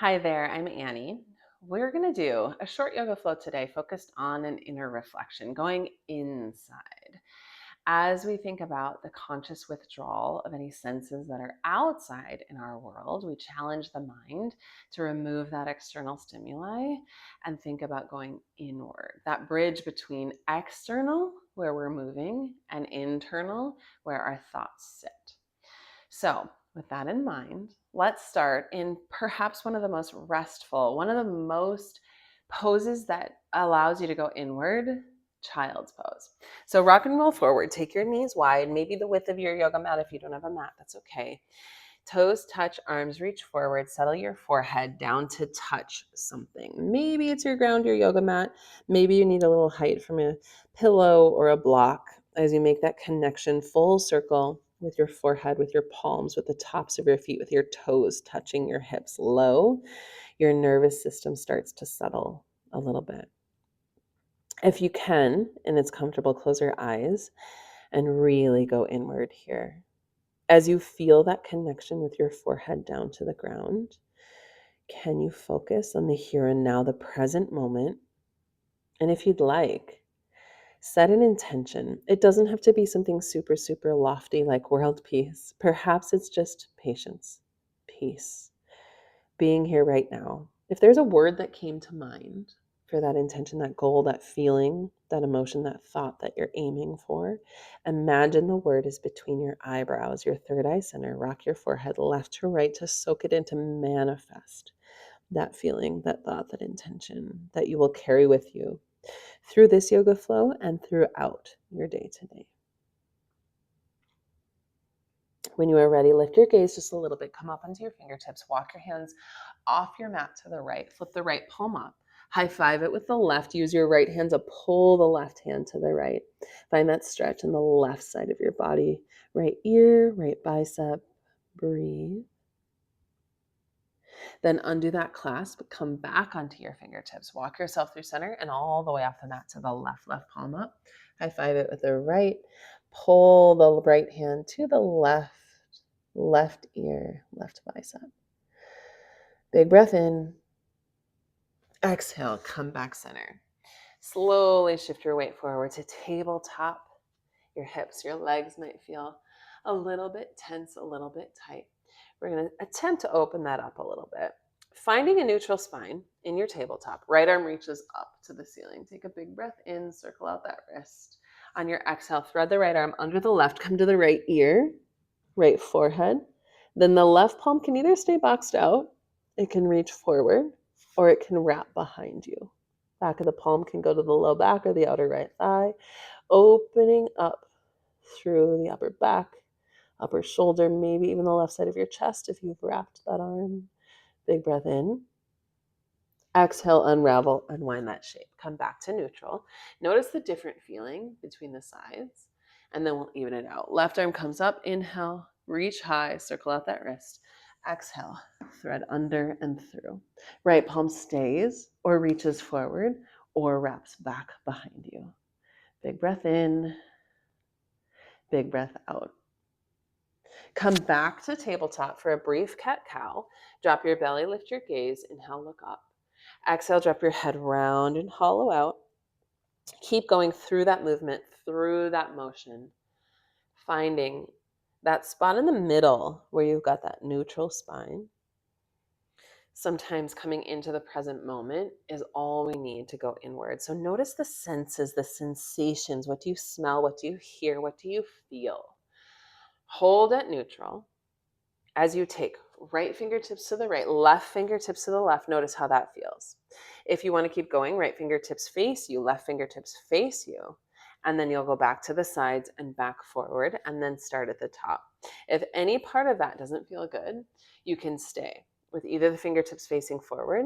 Hi there, I'm Annie. We're going to do a short yoga flow today focused on an inner reflection, going inside. As we think about the conscious withdrawal of any senses that are outside in our world, we challenge the mind to remove that external stimuli and think about going inward. That bridge between external, where we're moving, and internal, where our thoughts sit. So, with that in mind, let's start in perhaps one of the most restful, one of the most poses that allows you to go inward, child's pose. So, rock and roll forward. Take your knees wide, maybe the width of your yoga mat. If you don't have a mat, that's okay. Toes touch, arms reach forward, settle your forehead down to touch something. Maybe it's your ground, your yoga mat. Maybe you need a little height from a pillow or a block as you make that connection full circle with your forehead, with your palms, with the tops of your feet, with your toes touching your hips low. Your nervous system starts to settle a little bit. If you can, and it's comfortable, close your eyes and really go inward here. As you feel that connection with your forehead down to the ground, can you focus on the here and now, the present moment? And if you'd like, set an intention. It doesn't have to be something super, super lofty like world peace. Perhaps it's just patience, peace, being here right now. If there's a word that came to mind for that intention, that goal, that feeling, that emotion, that thought that you're aiming for, imagine the word is between your eyebrows, your third eye center. Rock your forehead left to right to soak it in, to manifest that feeling, that thought, that intention that you will carry with you through this yoga flow and throughout your day today. When you are ready, lift your gaze just a little bit. Come up onto your fingertips. Walk your hands off your mat to the right. Flip the right palm up. High five it with the left. Use your right hand to pull the left hand to the right. Find that stretch in the left side of your body. Right ear, right bicep. Breathe. Then undo that clasp. Come back onto your fingertips. Walk yourself through center and all the way off the mat to the left palm up. High five it with the right. Pull the right hand to the left ear, left bicep. Big breath in. Exhale, come back center. Slowly shift your weight forward to tabletop. Your hips, your legs might feel a little bit tense, a little bit tight. We're going to attempt to open that up a little bit. Finding a neutral spine in your tabletop. Right arm reaches up to the ceiling. Take a big breath in, circle out that wrist. On your exhale, thread the right arm under the left, come to the right ear, right forehead. Then the left palm can either stay boxed out, it can reach forward, or it can wrap behind you. Back of the palm can go to the low back or the outer right thigh, opening up through the upper back, upper shoulder, maybe even the left side of your chest if you've wrapped that arm. Big breath in. Exhale, unravel, unwind that shape. Come back to neutral. Notice the different feeling between the sides, and then we'll even it out. Left arm comes up, inhale, reach high, circle out that wrist. Exhale, thread under and through. Right palm stays or reaches forward or wraps back behind you. Big breath in, big breath out. Come back to tabletop for a brief cat-cow. Drop your belly, lift your gaze, inhale, look up. Exhale, drop your head round and hollow out. Keep going through that movement, through that motion, finding that spot in the middle where you've got that neutral spine. Sometimes coming into the present moment is all we need to go inward. So notice the senses, the sensations. What do you smell? What do you hear? What do you feel? Hold at neutral as you take right fingertips to the right, left fingertips to the left. Notice how that feels. If you want to keep going, right fingertips face you, left fingertips face you. And then you'll go back to the sides and back forward and then start at the top. If any part of that doesn't feel good, you can stay with either the fingertips facing forward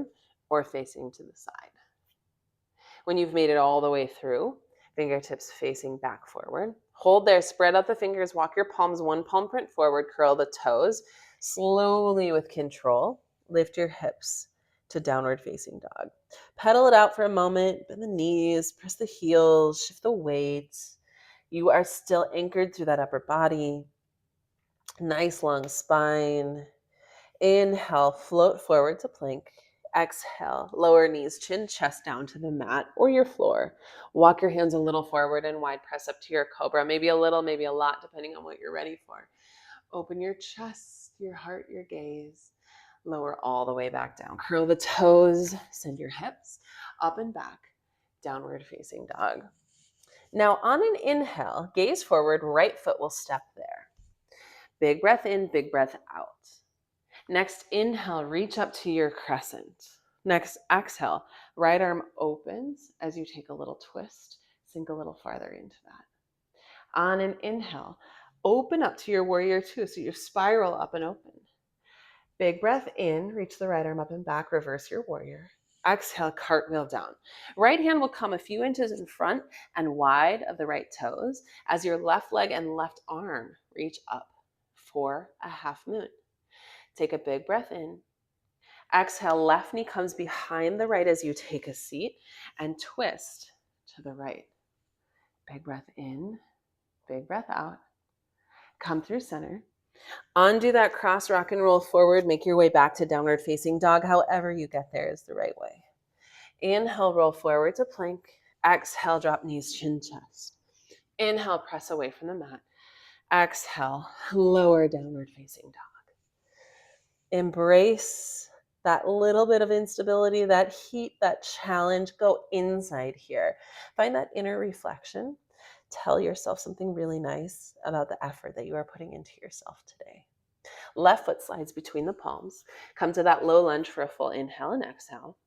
or facing to the side. When you've made it all the way through, fingertips facing back forward. Hold there, spread out the fingers, walk your palms one palm print forward, curl the toes. Slowly with control, lift your hips to downward facing dog. Pedal it out for a moment, bend the knees, press the heels, shift the weight. You are still anchored through that upper body. Nice long spine. Inhale, float forward to plank. Exhale, lower knees, chin, chest down to the mat or your floor. Walk your hands a little forward and wide press up to your cobra. Maybe a little, maybe a lot, depending on what you're ready for. Open your chest, your heart, your gaze. Lower all the way back down. Curl the toes, send your hips up and back. Downward facing dog. Now, on an inhale, gaze forward, right foot will step there. Big breath in, big breath out. Next, inhale, reach up to your crescent. Next, exhale, right arm opens as you take a little twist, sink a little farther into that. On an inhale, open up to your warrior two, so you spiral up and open. Big breath in, reach the right arm up and back, reverse your warrior. Exhale, cartwheel down. Right hand will come a few inches in front and wide of the right toes as your left leg and left arm reach up for a half moon. Take a big breath in. Exhale, left knee comes behind the right as you take a seat and twist to the right. Big breath in, big breath out. Come through center. Undo that cross, rock and roll forward. Make your way back to downward facing dog. However you get there is the right way. Inhale, roll forward to plank. Exhale, drop knees, chin, chest. Inhale, press away from the mat. Exhale, lower downward facing dog. Embrace that little bit of instability, that heat, that challenge. Go inside here. Find that inner reflection. Tell yourself something really nice about the effort that you are putting into yourself today. Left foot slides between the palms. Come to that low lunge for a full inhale and exhale.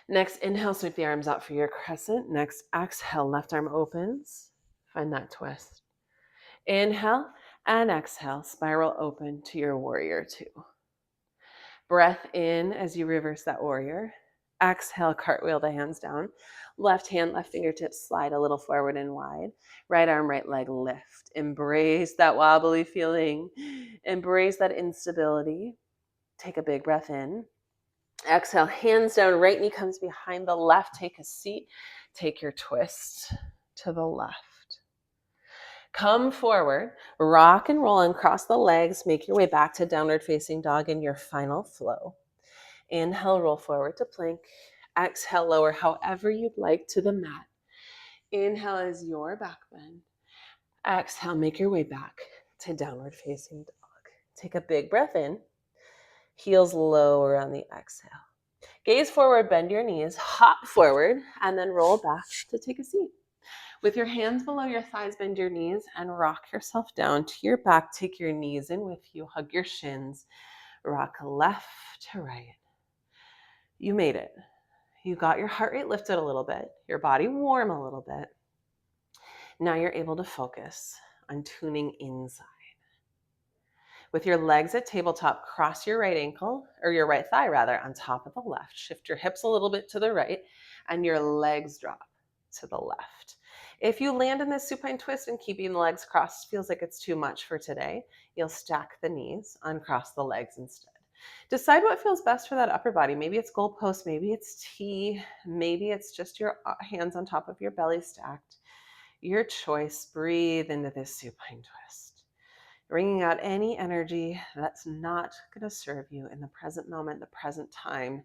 Next, inhale, sweep the arms out for your crescent. Next, exhale, left arm opens. Find that twist. Inhale and exhale, spiral open to your warrior two. Breath in as you reverse that warrior. Exhale, cartwheel the hands down. Left hand, left fingertips slide a little forward and wide. Right arm, right leg lift. Embrace that wobbly feeling. Embrace that instability. Take a big breath in. Exhale, hands down, right knee comes behind the left. Take a seat. Take your twist to the left. Come forward, rock and roll and cross the legs. Make your way back to downward facing dog in your final flow. Inhale, roll forward to plank. Exhale, lower however you'd like to the mat. Inhale is your back bend. Exhale, make your way back to downward facing dog. Take a big breath in. Heels lower on the exhale. Gaze forward, bend your knees, hop forward, and then roll back to take a seat. With your hands below your thighs, bend your knees and rock yourself down to your back. Take your knees in with you, hug your shins, rock left to right. You made it. You got your heart rate lifted a little bit, your body warm a little bit. Now you're able to focus on tuning inside. With your legs at tabletop, cross your right ankle, or your right thigh rather, on top of the left. Shift your hips a little bit to the right, and your legs drop to the left. If you land in this supine twist and keeping the legs crossed feels like it's too much for today, you'll stack the knees, uncross the legs instead. Decide what feels best for that upper body. Maybe it's goalpost, maybe it's T, maybe it's just your hands on top of your belly stacked. Your choice. Breathe into this supine twist. Bringing out any energy that's not going to serve you in the present moment, the present time,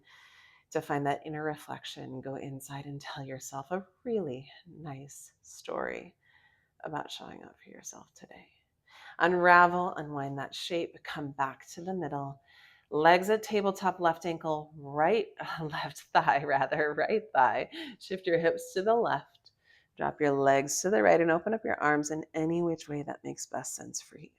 to find that inner reflection. Go inside and tell yourself a really nice story about showing up for yourself today. Unravel, unwind that shape, come back to the middle. Legs at tabletop, left ankle, left thigh rather, right thigh. Shift your hips to the left. Drop your legs to the right and open up your arms in any which way that makes best sense for you.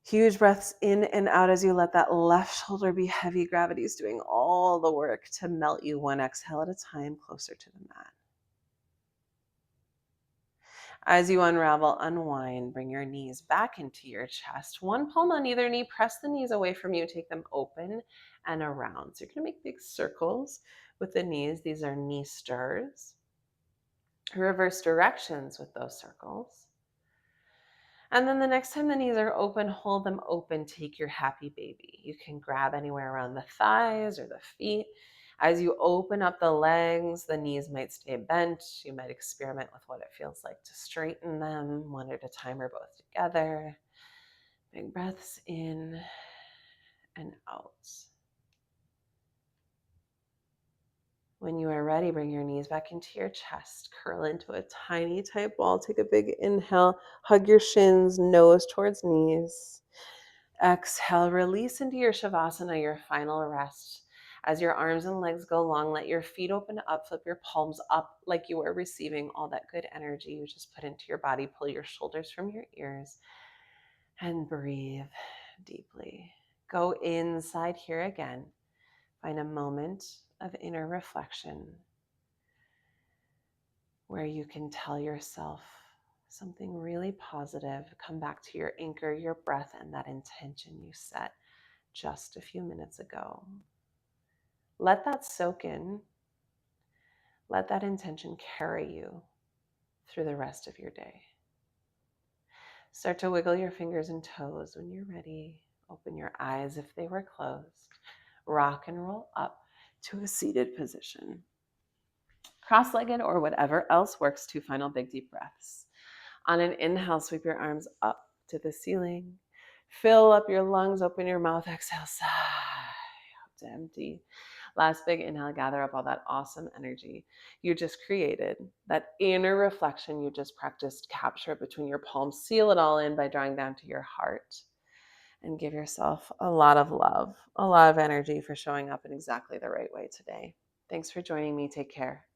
Huge breaths in and out as you let that left shoulder be heavy. Gravity is doing all the work to melt you one exhale at a time closer to the mat. As you unravel, unwind, bring your knees back into your chest. One palm on either knee, press the knees away from you, take them open and around. So you're going to make big circles with the knees. These are knee stirs. Reverse directions with those circles. And then the next time the knees are open, hold them open. Take your happy baby. You can grab anywhere around the thighs or the feet. As you open up the legs, the knees might stay bent. You might experiment with what it feels like to straighten them one at a time or both together. Big breaths in and out. When you are ready, bring your knees back into your chest. Curl into a tiny tight ball. Take a big inhale. Hug your shins, nose towards knees. Exhale, release into your Shavasana, your final rest. As your arms and legs go long, let your feet open up, flip your palms up like you are receiving all that good energy you just put into your body. Pull your shoulders from your ears and breathe deeply. Go inside here again. Find a moment of inner reflection where you can tell yourself something really positive. Come back to your anchor, your breath, and that intention you set just a few minutes ago. Let that soak in. Let that intention carry you through the rest of your day. Start to wiggle your fingers and toes when you're ready. Open your eyes if they were closed. Rock and roll up to a seated position. Cross-legged or whatever else works. 2 final big deep breaths. On an inhale, sweep your arms up to the ceiling. Fill up your lungs, open your mouth, exhale, sigh. To empty. Last big inhale, gather up all that awesome energy you just created, that inner reflection you just practiced. Capture it between your palms, seal it all in by drawing down to your heart, and give yourself a lot of love, a lot of energy for showing up in exactly the right way today. Thanks for joining me. Take care.